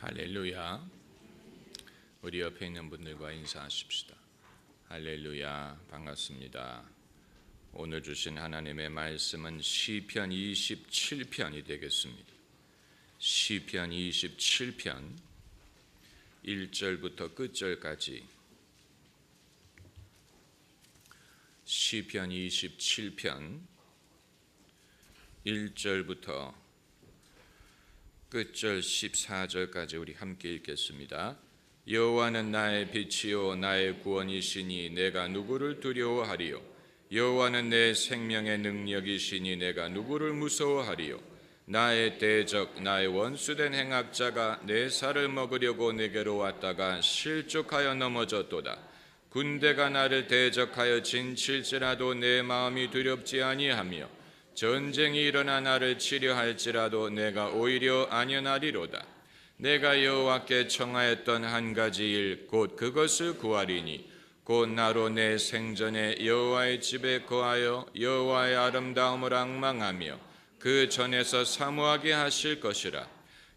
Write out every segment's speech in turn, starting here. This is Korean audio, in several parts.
할렐루야. 우리 옆에 있는 분들과 인사하십시다. 할렐루야, 반갑습니다. 오늘 주신 하나님의 말씀은 시편 27편이 되겠습니다. 시편 27편 1절부터 끝절까지, 시편 27편 1절부터 끝절 14절까지 우리 함께 읽겠습니다. 여호와는 나의 빛이요 나의 구원이시니 내가 누구를 두려워하리요. 여호와는 내 생명의 능력이시니 내가 누구를 무서워하리요. 나의 대적 나의 원수된 행악자가 내 살을 먹으려고 내게로 왔다가 실족하여 넘어졌도다. 군대가 나를 대적하여 진칠지라도 내 마음이 두렵지 아니하며 전쟁이 일어나 나를 치려할지라도 내가 오히려 안연하리로다. 내가 여호와께 청하였던 한 가지 일 곧 그것을 구하리니 곧 나로 내 생전에 여호와의 집에 거하여 여호와의 아름다움을 앙망하며 그 전에서 사모하게 하실 것이라.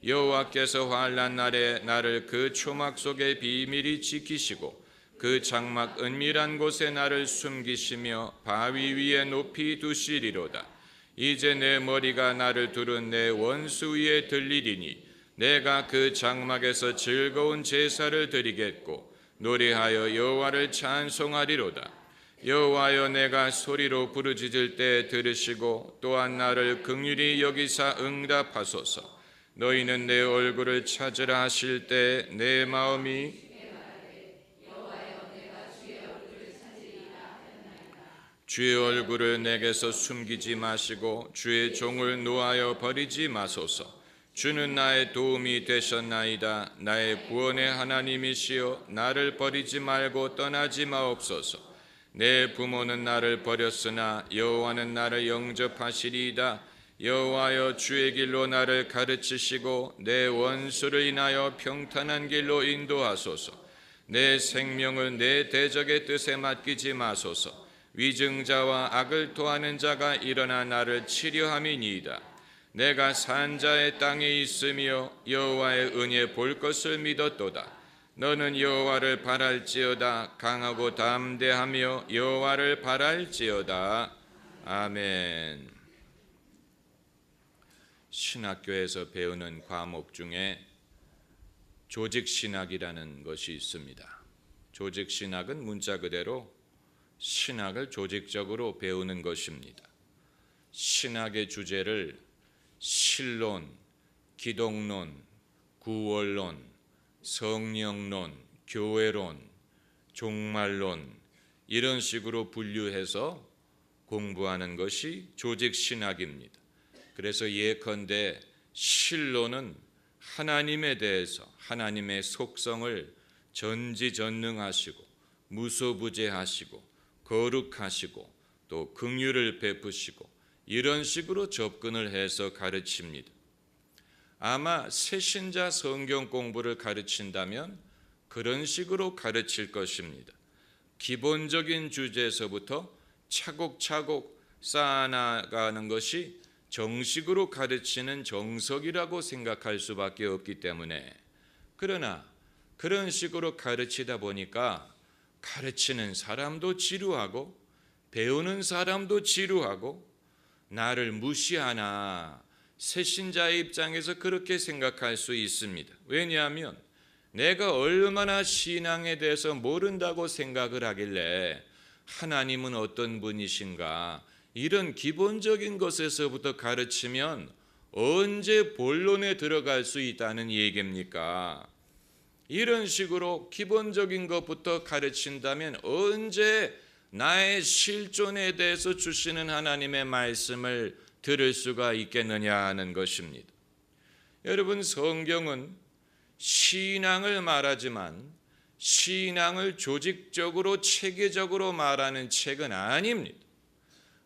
여호와께서 환난 날에 나를 그 초막 속에 비밀히 지키시고 그 장막 은밀한 곳에 나를 숨기시며 바위 위에 높이 두시리로다. 이제 내 머리가 나를 두른 내 원수 위에 들리리니 내가 그 장막에서 즐거운 제사를 드리겠고 노래하여 여호와를 찬송하리로다. 여호와여, 내가 소리로 부르짖을 때 들으시고 또한 나를 긍휼히 여기사 응답하소서. 너희는 내 얼굴을 찾으라 하실 때 내 마음이 주의 얼굴을 내게서 숨기지 마시고 주의 종을 노하여 버리지 마소서. 주는 나의 도움이 되셨나이다. 나의 구원의 하나님이시여, 나를 버리지 말고 떠나지 마옵소서. 내 부모는 나를 버렸으나 여호와는 나를 영접하시리이다. 여호와여, 주의 길로 나를 가르치시고 내 원수를 인하여 평탄한 길로 인도하소서. 내 생명을 내 대적의 뜻에 맡기지 마소서. 위증자와 악을 토하는 자가 일어나 나를 치려함이니이다. 내가 산자의 땅에 있으며 여호와의 은혜 볼 것을 믿었도다. 너는 여호와를 바랄지어다. 강하고 담대하며 여호와를 바랄지어다. 아멘. 신학교에서 배우는 과목 중에 조직신학이라는 것이 있습니다. 조직신학은 문자 그대로 신학을 조직적으로 배우는 것입니다. 신학의 주제를 신론, 기독론, 구원론, 성령론, 교회론, 종말론 이런 식으로 분류해서 공부하는 것이 조직신학입니다. 그래서 예컨대 신론은 하나님에 대해서 하나님의 속성을 전지전능하시고 무소부재하시고 거룩하시고 또 긍휼을 베푸시고 이런 식으로 접근을 해서 가르칩니다. 아마 새신자 성경 공부를 가르친다면 그런 식으로 가르칠 것입니다. 기본적인 주제에서부터 차곡차곡 쌓아나가는 것이 정식으로 가르치는 정석이라고 생각할 수밖에 없기 때문에, 그러나 그런 식으로 가르치다 보니까 가르치는 사람도 지루하고 배우는 사람도 지루하고 나를 무시하나 새신자의 입장에서 그렇게 생각할 수 있습니다. 왜냐하면 내가 얼마나 신앙에 대해서 모른다고 생각을 하길래 하나님은 어떤 분이신가 이런 기본적인 것에서부터 가르치면 언제 본론에 들어갈 수 있다는 얘기입니까? 이런 식으로 기본적인 것부터 가르친다면 언제 나의 실존에 대해서 주시는 하나님의 말씀을 들을 수가 있겠느냐 하는 것입니다. 여러분, 성경은 신앙을 말하지만 신앙을 조직적으로 체계적으로 말하는 책은 아닙니다.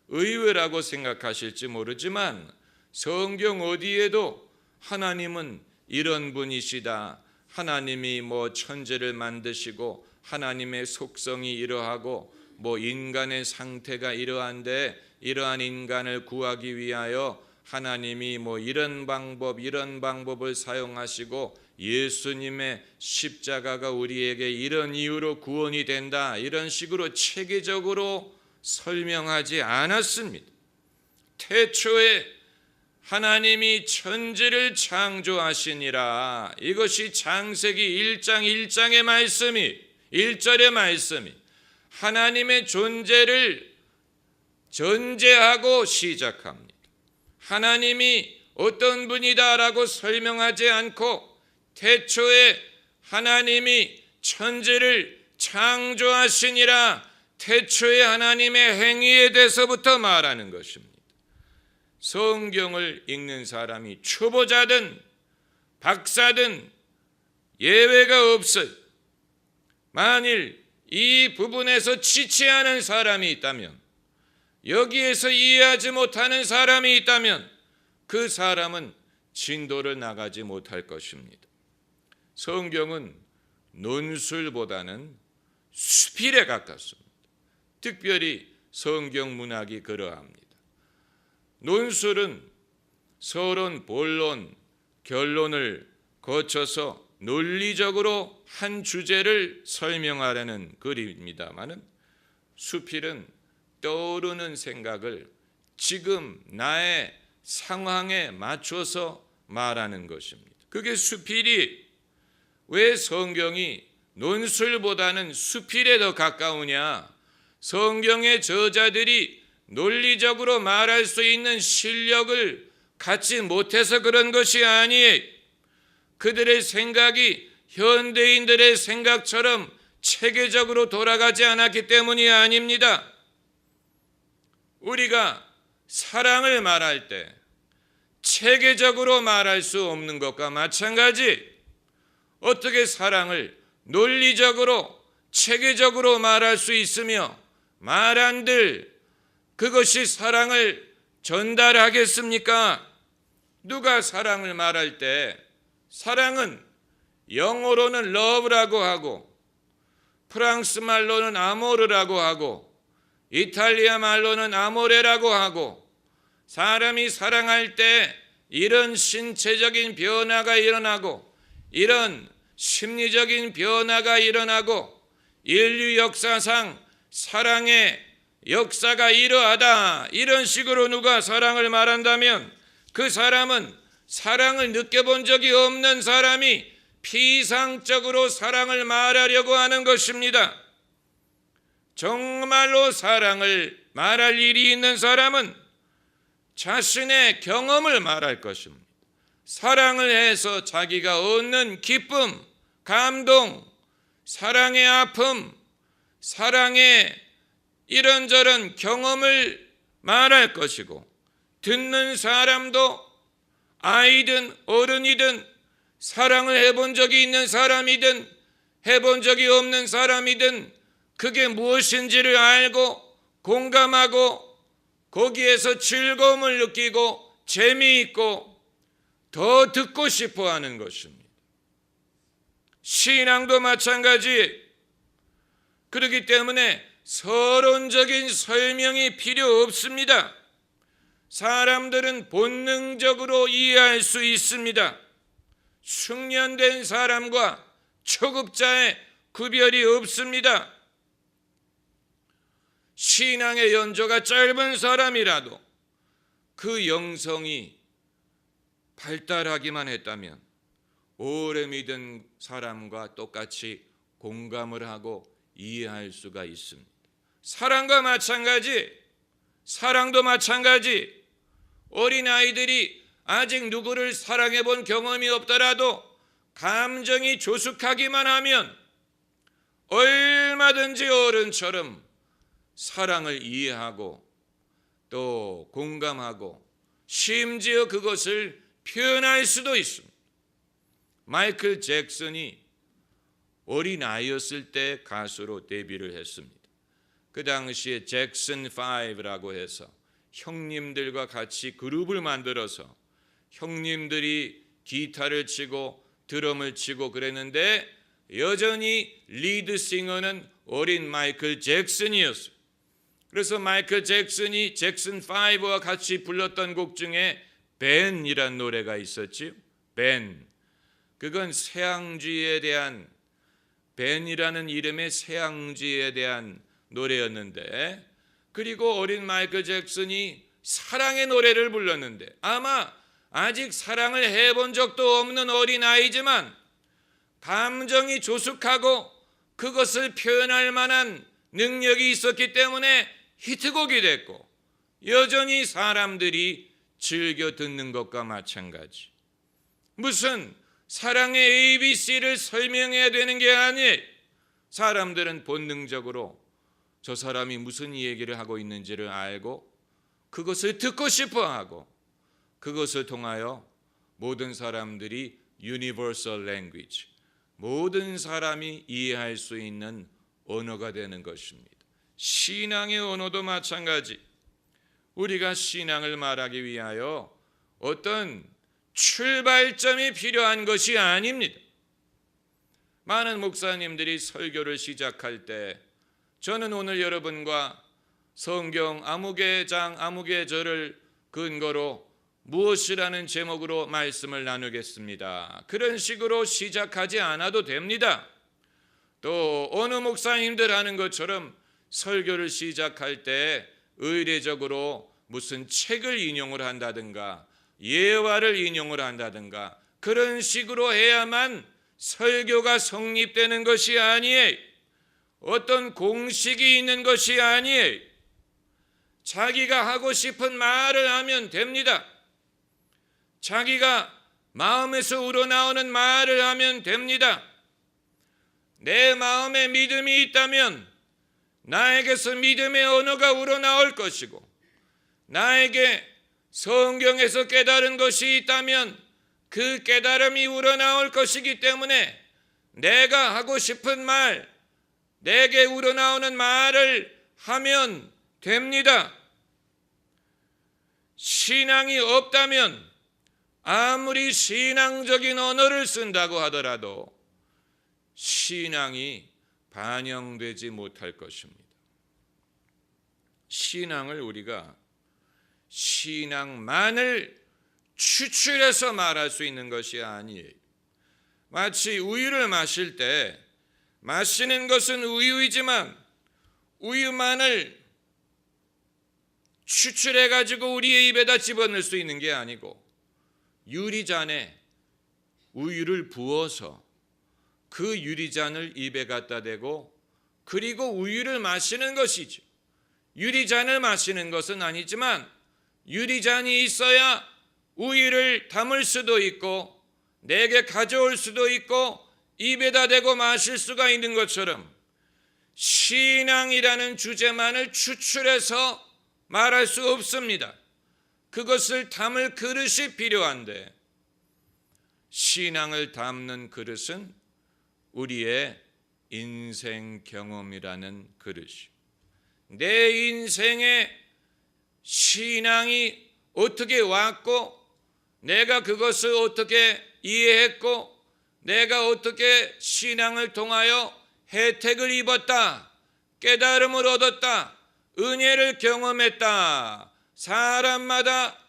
의외라고 생각하실지 모르지만 성경 어디에도 하나님은 이런 분이시다, 하나님이 천재를 만드시고 하나님의 속성이 이러하고 인간의 상태가 이러한데 이러한 인간을 구하기 위하여 하나님이 뭐 이런 방법을 사용하시고 예수님의 십자가가 우리에게 이런 이유로 구원이 된다, 이런 식으로 체계적으로 설명하지 않았습니다. 태초에 하나님이 천지를 창조하시니라. 이것이 창세기 1장 1장의 말씀이, 1절의 말씀이 하나님의 존재를 전제하고 시작합니다. 하나님이 어떤 분이다라고 설명하지 않고 태초에 하나님이 천지를 창조하시니라, 태초에 하나님의 행위에 대해서부터 말하는 것입니다. 성경을 읽는 사람이 초보자든 박사든 예외가 없어요. 만일 이 부분에서 지체하는 사람이 있다면, 여기에서 이해하지 못하는 사람이 있다면 그 사람은 진도를 나가지 못할 것입니다. 성경은 논술보다는 수필에 가깝습니다. 특별히 성경 문학이 그러합니다. 논술은 서론, 본론, 결론을 거쳐서 논리적으로 한 주제를 설명하려는 글입니다마는 수필은 떠오르는 생각을 지금 나의 상황에 맞춰서 말하는 것입니다. 그게 수필이 왜 성경이 논술보다는 수필에 더 가까우냐? 성경의 저자들이 논리적으로 말할 수 있는 실력을 갖지 못해서 그런 것이 아니에요. 그들의 생각이 현대인들의 생각처럼 체계적으로 돌아가지 않았기 때문이 아닙니다. 우리가 사랑을 말할 때 체계적으로 말할 수 없는 것과 마찬가지, 어떻게 사랑을 논리적으로 체계적으로 말할 수 있으며 말 한들 그것이 사랑을 전달하겠습니까? 누가 사랑을 말할 때 사랑은 영어로는 love라고 하고 프랑스 말로는 아모르라고 하고 이탈리아 말로는 아모레라고 하고, 사람이 사랑할 때 이런 신체적인 변화가 일어나고 이런 심리적인 변화가 일어나고 인류 역사상 사랑의 역사가 이러하다, 이런 식으로 누가 사랑을 말한다면 그 사람은 사랑을 느껴본 적이 없는 사람이 피상적으로 사랑을 말하려고 하는 것입니다. 정말로 사랑을 말할 일이 있는 사람은 자신의 경험을 말할 것입니다. 사랑을 해서 자기가 얻는 기쁨, 감동, 사랑의 아픔, 사랑의 이런저런 경험을 말할 것이고, 듣는 사람도 아이든 어른이든 사랑을 해본 적이 있는 사람이든 해본 적이 없는 사람이든 그게 무엇인지를 알고 공감하고 거기에서 즐거움을 느끼고 재미있고 더 듣고 싶어 하는 것입니다. 신앙도 마찬가지. 그렇기 때문에 서론적인 설명이 필요 없습니다. 사람들은 본능적으로 이해할 수 있습니다. 숙련된 사람과 초급자의 구별이 없습니다. 신앙의 연조가 짧은 사람이라도 그 영성이 발달하기만 했다면 오래 믿은 사람과 똑같이 공감을 하고 이해할 수가 있습니다. 사랑과 마찬가지, 사랑도 마찬가지. 어린아이들이 아직 누구를 사랑해 본 경험이 없더라도 감정이 조숙하기만 하면 얼마든지 어른처럼 사랑을 이해하고 또 공감하고 심지어 그것을 표현할 수도 있습니다. 마이클 잭슨이 어린아이였을 때 가수로 데뷔를 했습니다. 그 당시에 잭슨 5라고 해서 형님들과 같이 그룹을 만들어서 형님들이 기타를 치고 드럼을 치고 그랬는데 여전히 리드싱어는 어린 마이클 잭슨이었어요. 그래서 마이클 잭슨이 잭슨 5와 같이 불렀던 곡 중에 벤이란 노래가 있었지요. 벤. 그건 새앙쥐에 대한, 벤이라는 이름의 새앙쥐에 대한 노래였는데, 그리고 어린 마이클 잭슨이 사랑의 노래를 불렀는데, 아마 아직 사랑을 해본 적도 없는 어린아이지만 감정이 조숙하고 그것을 표현할 만한 능력이 있었기 때문에 히트곡이 됐고 여전히 사람들이 즐겨 듣는 것과 마찬가지. 무슨 사랑의 ABC를 설명해야 되는 게 아니에요. 사람들은 본능적으로 저 사람이 무슨 얘기를 하고 있는지를 알고 그것을 듣고 싶어 하고, 그것을 통하여 모든 사람들이 universal language, 모든 사람이 이해할 수 있는 언어가 되는 것입니다. 신앙의 언어도 마찬가지. 우리가 신앙을 말하기 위하여 어떤 출발점이 필요한 것이 아닙니다. 많은 목사님들이 설교를 시작할 때 저는 오늘 여러분과 성경 아무개 장 아무개 절을 근거로 무엇이라는 제목으로 말씀을 나누겠습니다. 그런 식으로 시작하지 않아도 됩니다. 또 어느 목사님들 하는 것처럼 설교를 시작할 때 의례적으로 무슨 책을 인용을 한다든가 예화를 인용을 한다든가 그런 식으로 해야만 설교가 성립되는 것이 아니에요. 어떤 공식이 있는 것이 아니에요. 자기가 하고 싶은 말을 하면 됩니다. 자기가 마음에서 우러나오는 말을 하면 됩니다. 내 마음에 믿음이 있다면 나에게서 믿음의 언어가 우러나올 것이고, 나에게 성경에서 깨달은 것이 있다면 그 깨달음이 우러나올 것이기 때문에 내가 하고 싶은 말, 내게 우러나오는 말을 하면 됩니다. 신앙이 없다면 아무리 신앙적인 언어를 쓴다고 하더라도 신앙이 반영되지 못할 것입니다. 신앙을 우리가 신앙만을 추출해서 말할 수 있는 것이 아니에요. 마치 우유를 마실 때 마시는 것은 우유이지만 우유만을 추출해가지고 우리의 입에다 집어넣을 수 있는 게 아니고 유리잔에 우유를 부어서 그 유리잔을 입에 갖다 대고 그리고 우유를 마시는 것이죠. 유리잔을 마시는 것은 아니지만 유리잔이 있어야 우유를 담을 수도 있고 내게 가져올 수도 있고 입에다 대고 마실 수가 있는 것처럼 신앙이라는 주제만을 추출해서 말할 수 없습니다. 그것을 담을 그릇이 필요한데 신앙을 담는 그릇은 우리의 인생 경험이라는 그릇이, 내 인생에 신앙이 어떻게 왔고 내가 그것을 어떻게 이해했고 내가 어떻게 신앙을 통하여 혜택을 입었다, 깨달음을 얻었다, 은혜를 경험했다. 사람마다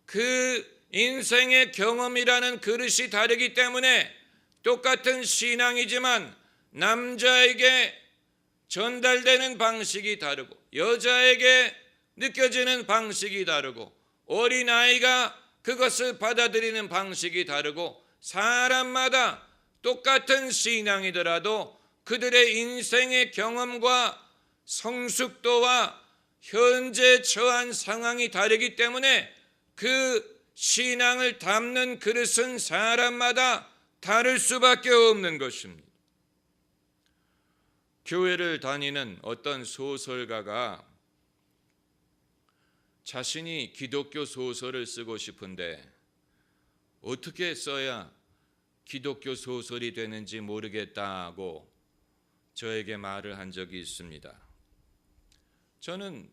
그 인생의 경험이라는 그릇이 다르기 때문에 똑같은 신앙이지만 남자에게 전달되는 방식이 다르고 여자에게 느껴지는 방식이 다르고 어린아이가 그것을 받아들이는 방식이 다르고 사람마다 똑같은 신앙이더라도 그들의 인생의 경험과 성숙도와 현재 처한 상황이 다르기 때문에 그 신앙을 담는 그릇은 사람마다 다를 수밖에 없는 것입니다. 교회를 다니는 어떤 소설가가 자신이 기독교 소설을 쓰고 싶은데 어떻게 써야 기독교 소설이 되는지 모르겠다고 저에게 말을 한 적이 있습니다. 저는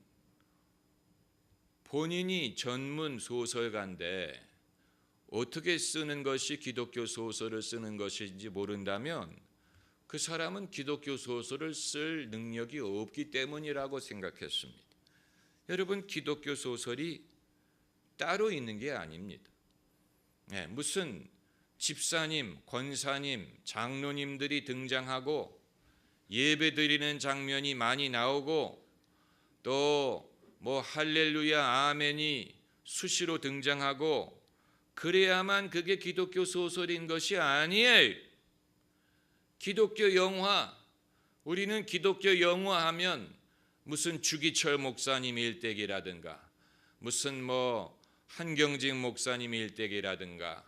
본인이 전문 소설가인데 어떻게 쓰는 것이 기독교 소설을 쓰는 것인지 모른다면 그 사람은 기독교 소설을 쓸 능력이 없기 때문이라고 생각했습니다. 여러분, 기독교 소설이 따로 있는 게 아닙니다. 무슨 집사님, 권사님, 장로님들이 등장하고 예배드리는 장면이 많이 나오고 또 뭐 할렐루야 아멘이 수시로 등장하고 그래야만 그게 기독교 소설인 것이 아니에요. 기독교 영화, 우리는 기독교 영화 하면 무슨 주기철 목사님 일대기라든가 무슨 뭐 한경직 목사님 일대기라든가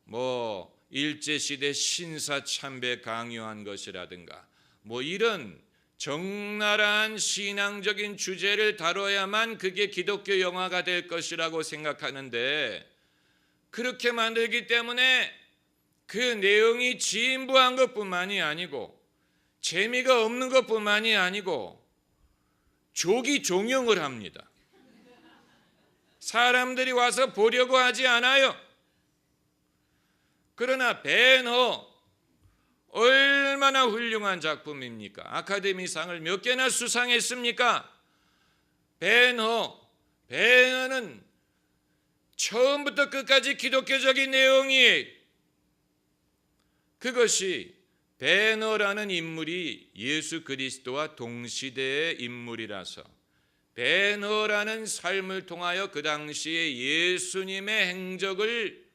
뭐 일제시대 신사참배 강요한 것이라든가 뭐 이런 적나라한 신앙적인 주제를 다뤄야만 그게 기독교 영화가 될 것이라고 생각하는데, 그렇게 만들기 때문에 그 내용이 진부한 것뿐만이 아니고 재미가 없는 것뿐만이 아니고 조기 종영을 합니다. 사람들이 와서 보려고 하지 않아요. 그러나 벤허 얼마나 훌륭한 작품입니까? 아카데미상을 몇 개나 수상했습니까? 벤허는 처음부터 끝까지 기독교적인 내용이에요. 그것이 벤허라는 인물이 예수 그리스도와 동시대의 인물이라서 벤허라는 삶을 통하여 그 당시에 예수님의 행적을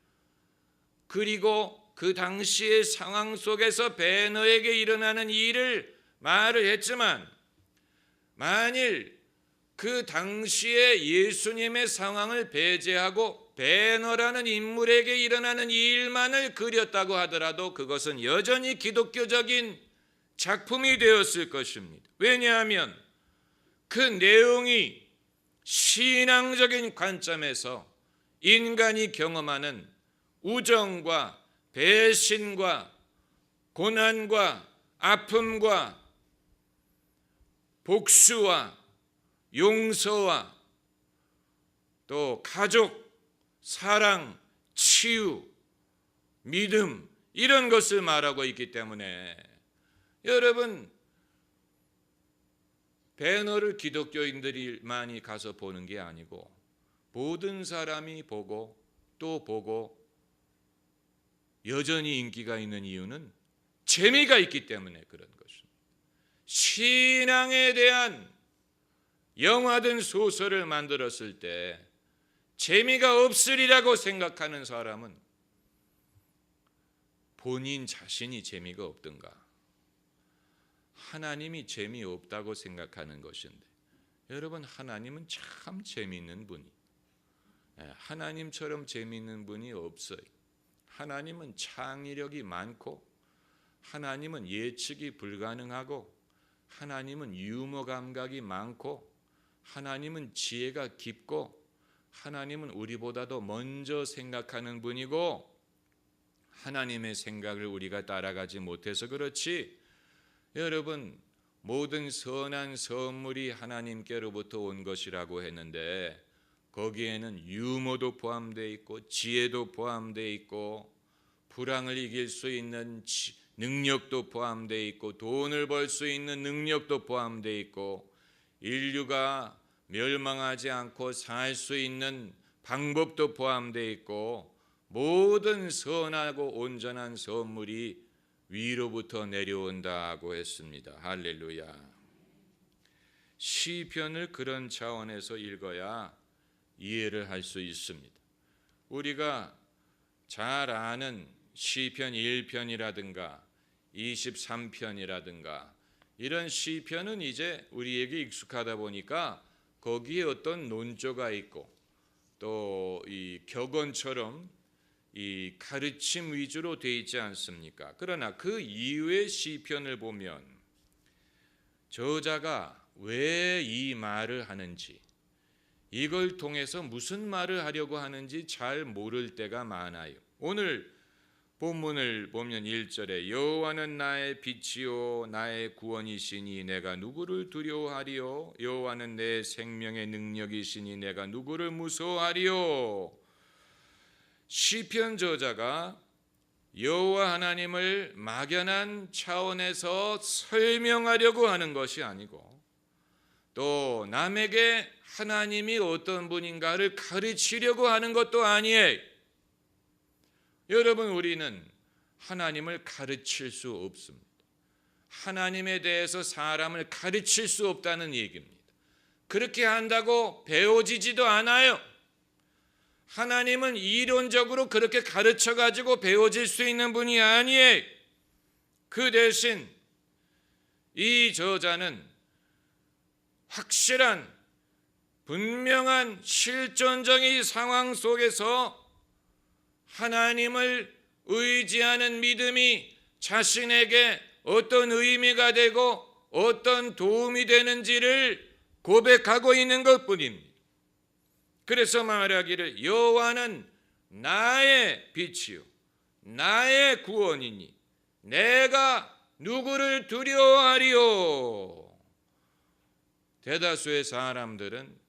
그리고 그 당시의 상황 속에서 벤허에게 일어나는 일을 말을 했지만, 만일 그 당시에 예수님의 상황을 배제하고 벤허라는 인물에게 일어나는 일만을 그렸다고 하더라도 그것은 여전히 기독교적인 작품이 되었을 것입니다. 왜냐하면 그 내용이 신앙적인 관점에서 인간이 경험하는 우정과 배신과 고난과 아픔과 복수와 용서와 또 가족, 사랑, 치유, 믿음 이런 것을 말하고 있기 때문에 여러분, 벤허를 기독교인들이 가서 보는 게 아니고 모든 사람이 보고 또 보고 여전히 인기가 있는 이유는 재미가 있기 때문에 그런 것입니다. 신앙에 대한 영화든 소설을 만들었을 때 재미가 없으리라고 생각하는 사람은 본인 자신이 재미가 없던가 하나님이 재미없다고 생각하는 것인데, 여러분, 하나님은 참 재미있는 분이, 하나님처럼 재미있는 분이 없어요. 하나님은 창의력이 많고 하나님은 예측이 불가능하고 하나님은 유머 감각이 많고 하나님은 지혜가 깊고 하나님은 우리보다도 먼저 생각하는 분이고, 하나님의 생각을 우리가 따라가지 못해서 그렇지, 여러분, 모든 선한 선물이 하나님께로부터 온 것이라고 했는데 거기에는 유머도 포함되어 있고 지혜도 포함되어 있고 불황을 이길 수 있는 능력도 포함되어 있고 돈을 벌 수 있는 능력도 포함되어 있고 인류가 멸망하지 않고 살 수 있는 방법도 포함되어 있고 모든 선하고 온전한 선물이 위로부터 내려온다고 했습니다. 할렐루야. 시편을 그런 차원에서 읽어야 이해를 할 수 있습니다. 우리가 잘 아는 시편 1편이라든가 23편이라든가 이런 시편은 이제 우리에게 익숙하다 보니까 거기에 어떤 논조가 있고 또 이 격언처럼 이 가르침 위주로 되어 있지 않습니까? 그러나 그 이후의 시편을 보면 저자가 왜 이 말을 하는지, 이걸 통해서 무슨 말을 하려고 하는지 잘 모를 때가 많아요. 오늘 본문을 보면 1절에 여호와는 나의 빛이요 나의 구원이시니 내가 누구를 두려워하리요? 여호와는 내 생명의 능력이시니 내가 누구를 무서워하리요? 시편 저자가 여호와 하나님을 막연한 차원에서 설명하려고 하는 것이 아니고 또 남에게 하나님이 어떤 분인가를 가르치려고 하는 것도 아니에요. 여러분, 우리는 하나님을 가르칠 수 없습니다. 하나님에 대해서 사람을 가르칠 수 없다는 얘기입니다. 그렇게 한다고 배워지지도 않아요. 하나님은 이론적으로 그렇게 가르쳐가지고 배워질 수 있는 분이 아니에요. 그 대신 이 저자는 확실한 분명한 실존적인 상황 속에서 하나님을 의지하는 믿음이 자신에게 어떤 의미가 되고 어떤 도움이 되는지를 고백하고 있는 것뿐입니다. 그래서 말하기를 여호와는 나의 빛이요 나의 구원이니 내가 누구를 두려워하리요. 대다수의 사람들은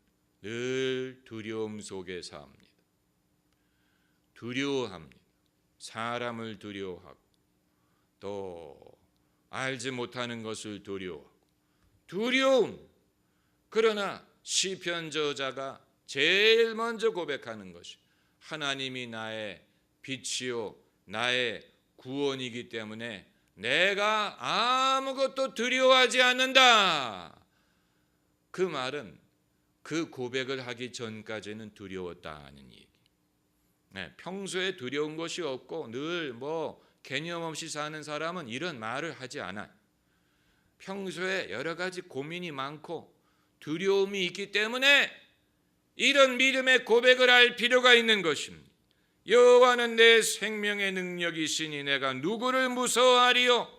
늘 두려움 속에 삽니다. 두려워합니다. 사람을 두려워하고 또 알지 못하는 것을 두려워하고 두려움. 그러나 시편 저자가 제일 먼저 고백하는 것이 하나님이 나의 빛이요 나의 구원이기 때문에 내가 아무것도 두려워하지 않는다. 그 말은 그 고백을 하기 전까지는 두려웠다는 얘기. 평소에 두려운 것이 없고 늘 개념 없이 사는 사람은 이런 말을 하지 않아요. 평소에 여러 가지 고민이 많고 두려움이 있기 때문에 이런 믿음의 고백을 할 필요가 있는 것입니다. 여호와는 내 생명의 능력이시니 내가 누구를 무서워하리요.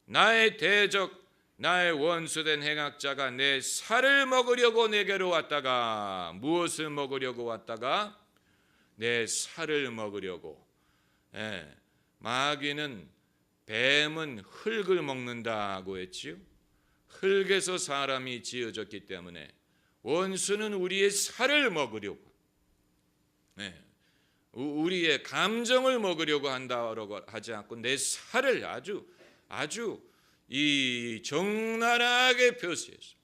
나의 대적 나의 원수된 행악자가 내 살을 먹으려고 내게로 왔다가 무엇을 먹으려고 왔다가 내 살을 먹으려고. 마귀는 뱀은 흙을 먹는다고 했지요. 흙에서 사람이 지어졌기 때문에 원수는 우리의 살을 먹으려고 우리의 감정을 먹으려고 한다고 하지 않고 내 살을 아주 이 적나라하게 표시해서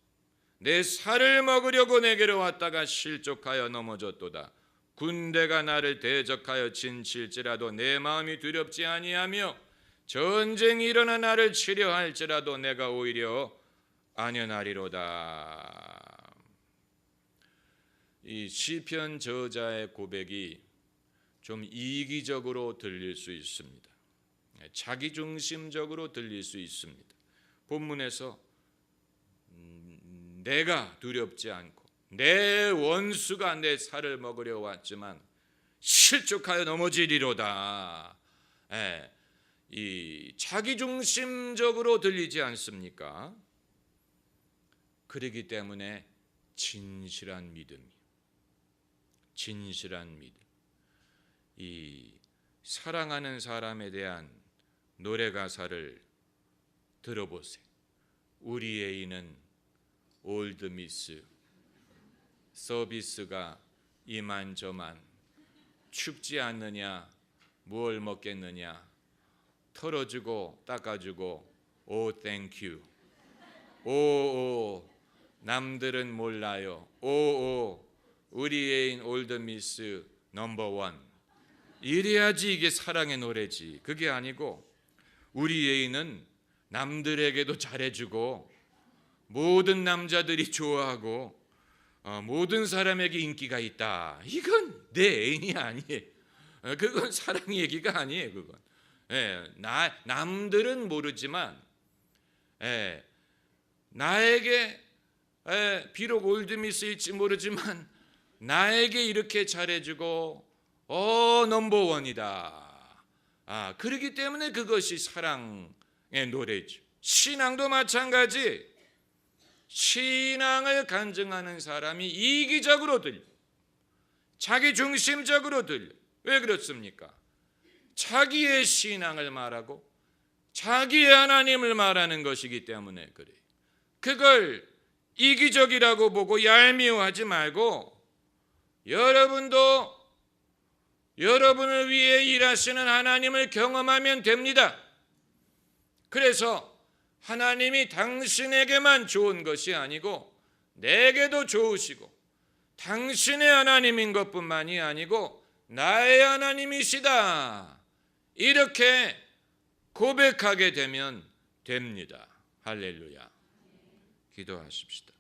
내 살을 먹으려고 내게로 왔다가 실족하여 넘어졌도다. 군대가 나를 대적하여 진칠지라도 내 마음이 두렵지 아니하며 전쟁이 일어나 나를 치려 할지라도 내가 오히려 안연하리로다. 이 시편 저자의 고백이 좀 이기적으로 들릴 수 있습니다. 자기중심적으로 들릴 수 있습니다. 본문에서 내가 두렵지 않고 내 원수가 내 살을 먹으려 왔지만 실족하여 넘어지리로다. 이 자기중심적으로 들리지 않습니까? 그렇기 때문에 진실한 믿음, 이 사랑하는 사람에 대한 노래 가사를 들어보세요. 우리 애인은 올드미스, 서비스가 이만저만, 춥지 않느냐, 뭘 먹겠느냐, 털어주고 닦아주고 오 땡큐, 오 남들은 몰라요, 오 우리 애인 올드미스 넘버원. 이래야지 이게 사랑의 노래지. 그게 아니고 우리 애인은 남들에게도 잘해주고 모든 남자들이 좋아하고 모든 사람에게 인기가 있다. 이건 내 애인이 아니에요. 그건 사랑 얘기가 아니에요. 그건 남들은 모르지만 나에게 비록 올드미스일지 모르지만 나에게 이렇게 잘해주고 넘버원이다. 그렇기 때문에 그것이 사랑의 노래죠. 신앙도 마찬가지. 신앙을 간증하는 사람이 이기적으로 들려, 자기중심적으로 들려. 왜 그렇습니까? 자기의 신앙을 말하고 자기의 하나님을 말하는 것이기 때문에 그래요. 그걸 이기적이라고 보고 얄미워하지 말고 여러분도 여러분을 위해 일하시는 하나님을 경험하면 됩니다. 그래서 하나님이 당신에게만 좋은 것이 아니고 내게도 좋으시고 당신의 하나님인 것뿐만이 아니고 나의 하나님이시다. 이렇게 고백하게 되면 됩니다. 할렐루야. 기도하십시다.